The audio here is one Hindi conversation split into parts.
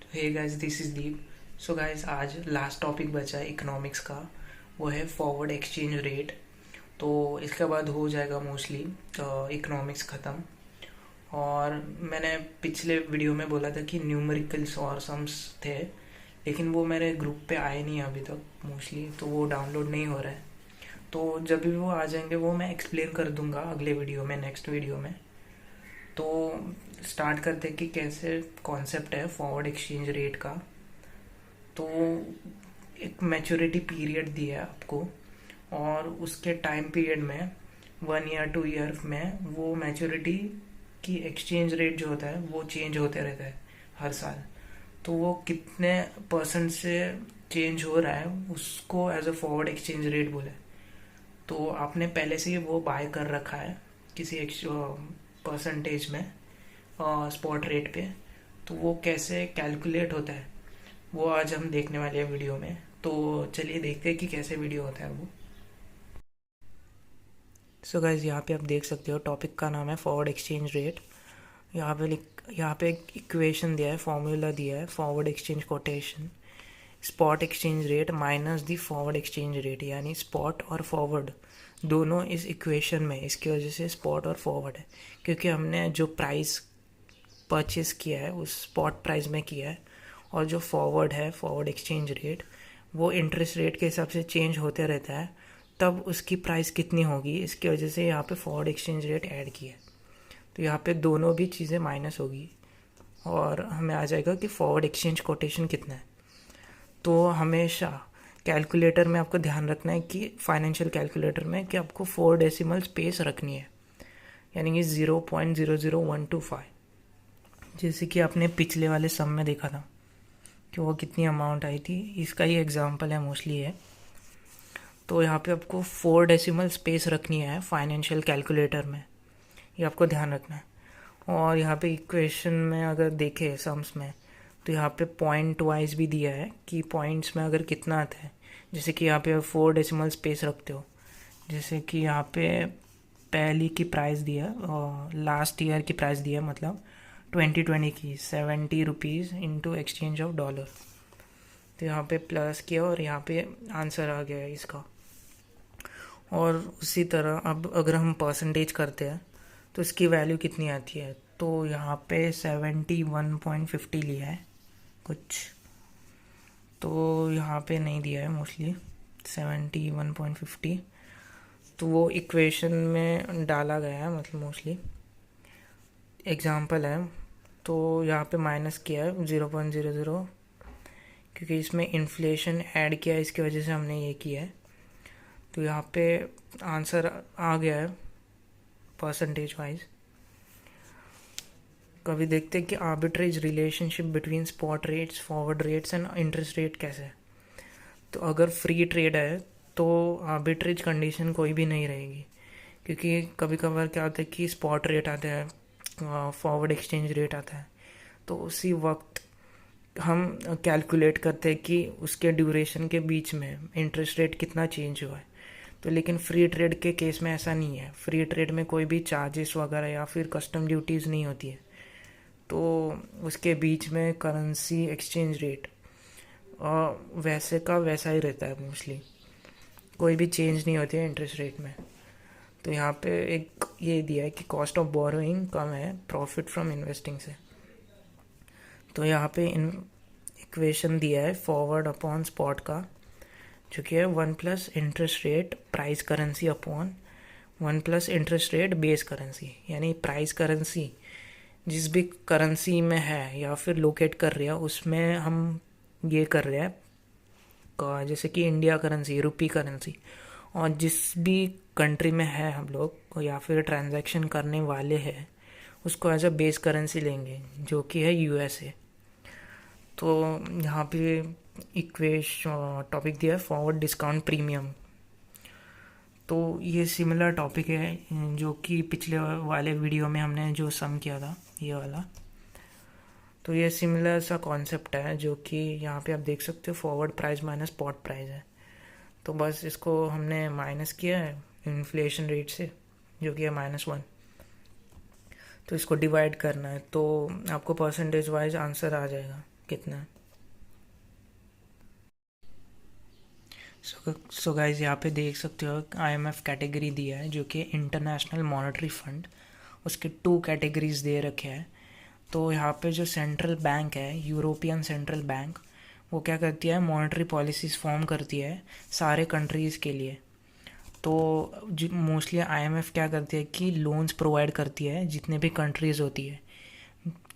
Hey guys, this is Deep. So guys, आज लास्ट टॉपिक बचा है इकोनॉमिक्स का। वो है फॉरवर्ड एक्सचेंज रेट। तो इसके बाद हो जाएगा मोस्टली इकोनॉमिक्स ख़त्म। और मैंने पिछले वीडियो में बोला था कि न्यूमेरिकल्स और सम्स थे, लेकिन वो मेरे ग्रुप पे आए नहीं अभी तक मोस्टली, तो वो डाउनलोड नहीं हो रहा है। तो जब भी वो आ जाएंगे वो मैं एक्सप्लेन कर दूंगा अगले वीडियो में, नेक्स्ट वीडियो में। तो स्टार्ट करते हैं कि कैसे कॉन्सेप्ट है फॉरवर्ड एक्सचेंज रेट का। तो एक मैच्योरिटी पीरियड दिया है आपको, और उसके टाइम पीरियड में 1 ईयर 2 ईयर में वो मैच्योरिटी की एक्सचेंज रेट जो होता है वो चेंज होते रहता है हर साल। तो वो कितने परसेंट से चेंज हो रहा है उसको as a forward exchange rate बोले। तो आपने पहले से ही वो बाय कर रखा है किसी परसेंटेज में स्पॉट रेट पे। तो वो कैसे कैलकुलेट होता है वो आज हम देखने वाले हैं वीडियो में। तो चलिए देखते हैं कि कैसे वीडियो होता है वो। सो गाइज, यहाँ पे आप देख सकते हो टॉपिक का नाम है फॉरवर्ड एक्सचेंज रेट। यहाँ पे एक इक्वेशन दिया है, फॉर्मूला दिया है, forward exchange quotation spot exchange rate minus the forward exchange rate, यानी स्पॉट और फॉरवर्ड दोनों इस इक्वेशन में। इसकी वजह से स्पॉट और फॉरवर्ड है, क्योंकि हमने जो प्राइस परचेस किया है उस स्पॉट प्राइस में किया है, और जो फॉरवर्ड है फॉरवर्ड एक्सचेंज रेट वो इंटरेस्ट रेट के हिसाब से चेंज होते रहता है, तब उसकी प्राइस कितनी होगी, इसकी वजह से यहाँ पे फॉरवर्ड एक्सचेंज रेट ऐड किया है। तो यहाँ पे दोनों भी चीज़ें माइनस होगी और हमें आ जाएगा कि फॉरवर्ड एक्सचेंज कोटेशन कितना है। तो हमेशा कैलकुलेटर में आपको ध्यान रखना है कि फाइनेंशियल कैलकुलेटर में कि आपको 4 डेसिमल स्पेस रखनी है, यानी कि 0.00125। जैसे कि आपने पिछले वाले सम में देखा था कि वो कितनी अमाउंट आई थी, इसका ही एग्जांपल है मोस्टली है। तो यहाँ पे आपको 4 डेसिमल स्पेस रखनी है फाइनेंशियल कैलकुलेटर में, ये आपको ध्यान रखना है। और यहाँ पे इक्वेशन में अगर देखें सम्स में, तो यहाँ पे पॉइंट वाइज भी दिया है कि पॉइंट्स में अगर कितना आता है। जैसे कि यहाँ पे 4 डेसिमल स्पेस रखते हो, जैसे कि यहाँ पे पहली की प्राइस दिया और लास्ट ईयर की प्राइस दिया, मतलब 2020 की 70 rupees into exchange of dollar. तो यहाँ पे प्लस किया और यहाँ पे आंसर आ गया है इसका। और उसी तरह अब अगर हम परसेंटेज करते हैं तो इसकी वैल्यू कितनी आती है, तो यहाँ पे 71.50 लिया है कुछ, तो यहाँ पे नहीं दिया है मोस्टली 71.50। तो वो इक्वेशन में डाला गया है, मतलब मोस्टली एग्जांपल है। तो यहाँ पे माइनस किया है 0.00, क्योंकि इसमें इन्फ्लेशन ऐड किया है, इसकी वजह से हमने ये किया है। तो यहाँ पे आंसर आ गया है परसेंटेज वाइज। कभी देखते हैं कि arbitrage relationship between spot rates, forward rates and interest rate कैसे है। तो अगर फ्री ट्रेड है तो आर्बिट्रेज कंडीशन कोई भी नहीं रहेगी, क्योंकि कभी कभार क्या होता है कि स्पॉट रेट आता है, फॉरवर्ड एक्सचेंज रेट आता है, तो उसी वक्त हम कैलकुलेट करते हैं कि उसके ड्यूरेशन के बीच में इंटरेस्ट रेट कितना चेंज हुआ है। तो लेकिन फ्री ट्रेड के केस में ऐसा नहीं है। फ्री ट्रेड में कोई भी चार्जेस वगैरह या फिर कस्टम ड्यूटीज़ नहीं होती है, तो उसके बीच में करेंसी एक्सचेंज रेट वैसे का वैसा ही रहता है मोस्टली, कोई भी चेंज नहीं होती है इंटरेस्ट रेट में। तो यहाँ पे एक ये दिया है कि कॉस्ट ऑफ बोरोइंग कम है प्रॉफिट फ्रॉम इन्वेस्टिंग से। तो यहाँ पे इक्वेशन दिया है फॉरवर्ड अपॉन स्पॉट का, जो कि है 1 plus interest rate price currency upon 1 plus interest rate base currency, यानी प्राइस करेंसी जिस भी करेंसी में है या फिर लोकेट कर रहे हैं उसमें हम ये कर रहे हैं जैसे कि इंडिया करेंसी, रुपी करेंसी, और जिस भी कंट्री में है हम लोग या फिर ट्रांजैक्शन करने वाले हैं उसको एज अ बेस करेंसी लेंगे, जो कि है यूएसए। तो यहाँ पे इक्वेशन टॉपिक दिया है फॉरवर्ड डिस्काउंट प्रीमियम। तो ये सिमिलर टॉपिक है जो कि पिछले वाले वीडियो में हमने जो सम किया था, ये वाला। तो ये सिमिलर सा कॉन्सेप्ट है, जो कि यहाँ पे आप देख सकते हो forward price minus spot price है। तो बस इसको हमने माइनस किया है इन्फ्लेशन रेट से, जो कि है -1। तो इसको डिवाइड करना है तो आपको परसेंटेज वाइज आंसर आ जाएगा। कितना है। सो गाइज यहाँ पे देख सकते हो IMF कैटेगरी दिया है जो कि इंटरनेशनल मॉनेटरी फंड, उसके 2 कैटेगरीज दे रखे हैं। तो यहाँ पे जो सेंट्रल बैंक है, यूरोपियन सेंट्रल बैंक, वो क्या करती है, मॉनेटरी पॉलिसीज़ फॉर्म करती है सारे कंट्रीज़ के लिए। तो मोस्टली IMF क्या करती है कि लोन्स प्रोवाइड करती है जितने भी कंट्रीज़ होती है,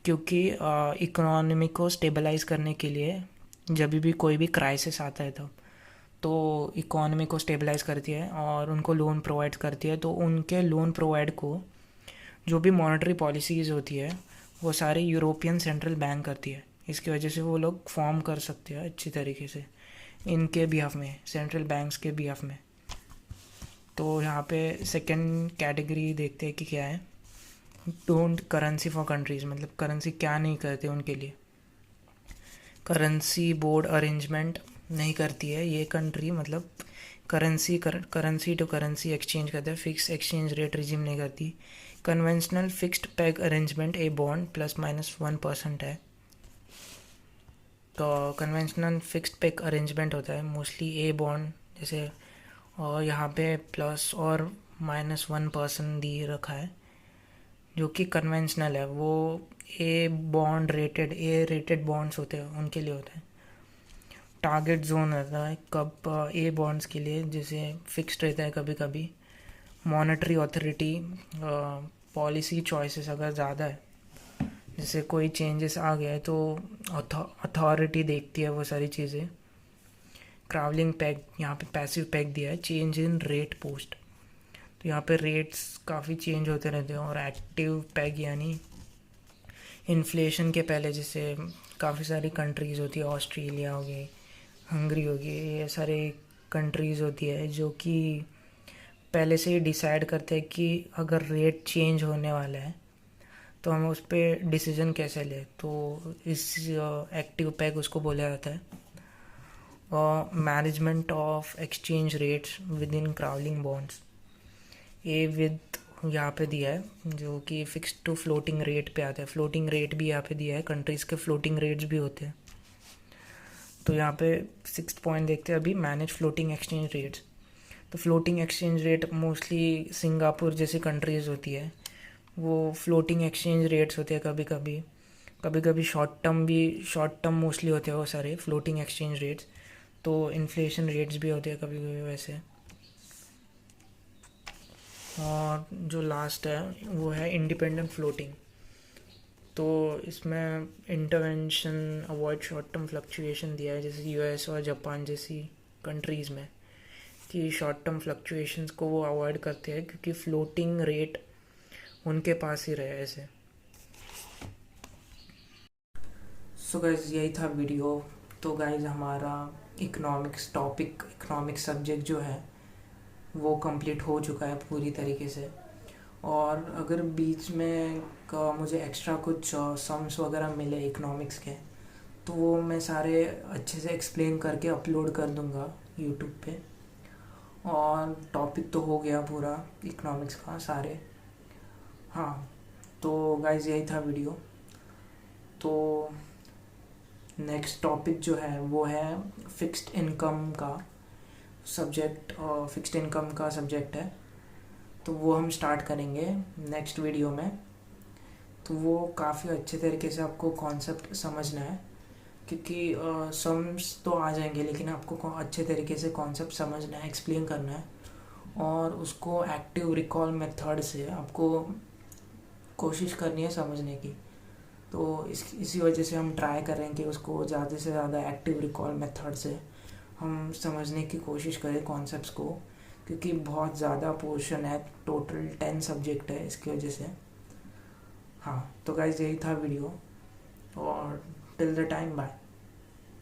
क्योंकि इकोनॉमी को स्टेबलाइज करने के लिए जब भी कोई भी क्राइसिस आता है तो इकोनॉमी को स्टेबलाइज करती है और उनको लोन प्रोवाइड करती है। तो उनके लोन प्रोवाइड को जो भी मॉनेटरी पॉलिसीज़ होती है वो सारे यूरोपियन सेंट्रल बैंक करती है। इसकी वजह से वो लोग फॉर्म कर सकते हैं अच्छी तरीके से इनके बिहाफ में, सेंट्रल बैंक्स के बिहाफ में। तो यहाँ पे सेकंड कैटेगरी देखते हैं कि क्या है, डोंट करेंसी फॉर कंट्रीज़, मतलब करेंसी क्या नहीं करते उनके लिए। करेंसी बोर्ड अरेंजमेंट नहीं करती है ये कंट्री, मतलब करेंसी टू करेंसी एक्सचेंज करते हैं, फिक्स एक्सचेंज रेट रिजीम नहीं करती। Conventional fixed peg arrangement a bond ±1% है। तो कन्वेंशनल फिक्स्ड पैग अरेंजमेंट होता है मोस्टली ए बॉन्ड जैसे, और यहाँ पे प्लस और -1% दी रखा है जो कि कन्वेंशनल है। वो ए रेटेड बॉन्ड्स होते हैं उनके लिए होता है। टारगेट जोन रहता है कब ए बॉन्ड्स के लिए, जैसे फिक्स्ड रहता है कभी कभी। मॉनेटरी अथॉरिटी पॉलिसी चॉइसेस अगर ज़्यादा है, जैसे कोई चेंजेस आ गया है तो अथॉरिटी देखती है वो सारी चीज़ें। क्रावलिंग पैग, यहाँ पे पैसिव पैग दिया है, चेंज इन रेट पोस्ट। तो यहाँ पे रेट्स काफ़ी चेंज होते रहते हैं। और एक्टिव पैग यानी इन्फ्लेशन के पहले, जैसे काफ़ी सारी कंट्रीज़ होती है, ऑस्ट्रेलिया हो गई, हंगरी हो गई, ये सारे कंट्रीज़ होती है जो कि पहले से ही डिसाइड करते हैं कि अगर रेट चेंज होने वाला है तो हम उस पर डिसीजन कैसे लें। तो इस एक्टिव पैग उसको बोला जाता है। और management of exchange rates with in crawling bonds, ये विद यहाँ पे दिया है जो कि फिक्स्ड टू फ्लोटिंग रेट पे आता है। फ्लोटिंग रेट भी यहाँ पे दिया है, कंट्रीज़ के फ्लोटिंग रेट्स भी होते हैं। तो यहाँ पे 6th पॉइंट देखते हैं अभी, मैनेज फ्लोटिंग एक्सचेंज रेट्स। तो floating exchange rate mostly Singapore जैसी कंट्रीज़ होती है, वो फ्लोटिंग एक्सचेंज रेट्स होते हैं। कभी कभी शॉर्ट टर्म मोस्टली होते हैं वो सारे फ्लोटिंग एक्सचेंज रेट्स। तो इन्फ्लेशन रेट्स भी होते हैं कभी कभी वैसे। और जो लास्ट है वो है इंडिपेंडेंट फ्लोटिंग। तो इसमें intervention avoid short term fluctuation दिया है, जैसे US और जापान जैसी कंट्रीज़ में, कि शॉर्ट टर्म फ्लक्चुएशंस को वो अवॉइड करते हैं क्योंकि फ्लोटिंग रेट उनके पास ही रहे ऐसे। सो गाइज यही था वीडियो। तो गाइज हमारा इकोनॉमिक्स सब्जेक्ट जो है वो कंप्लीट हो चुका है पूरी तरीके से। और अगर बीच में का मुझे एक्स्ट्रा कुछ सम्स वगैरह मिले इकोनॉमिक्स के, तो वो मैं सारे अच्छे से एक्सप्लेन करके अपलोड कर दूँगा यूट्यूब पे। और टॉपिक तो हो गया पूरा इकोनॉमिक्स का सारे। हाँ, तो गाइज यही था वीडियो। तो नेक्स्ट टॉपिक जो है वो है फिक्स्ड इनकम का सब्जेक्ट है। तो वो हम स्टार्ट करेंगे नेक्स्ट वीडियो में। तो वो काफ़ी अच्छे तरीके से आपको कॉन्सेप्ट समझना है, क्योंकि सम्स तो आ जाएंगे लेकिन आपको अच्छे तरीके से कॉन्सेप्ट समझना है, एक्सप्लेन करना है। और उसको एक्टिव रिकॉल मेथड से आपको कोशिश करनी है समझने की। तो इसी वजह से हम ट्राई करेंगे उसको ज़्यादा से ज़्यादा एक्टिव रिकॉल मेथड से हम समझने की कोशिश करें कॉन्सेप्ट्स को, क्योंकि बहुत ज़्यादा पोर्शन है, टोटल 10 सब्जेक्ट है इसकी वजह से। हाँ, तो गाइस यही था वीडियो, और टिल द टाइम बाय।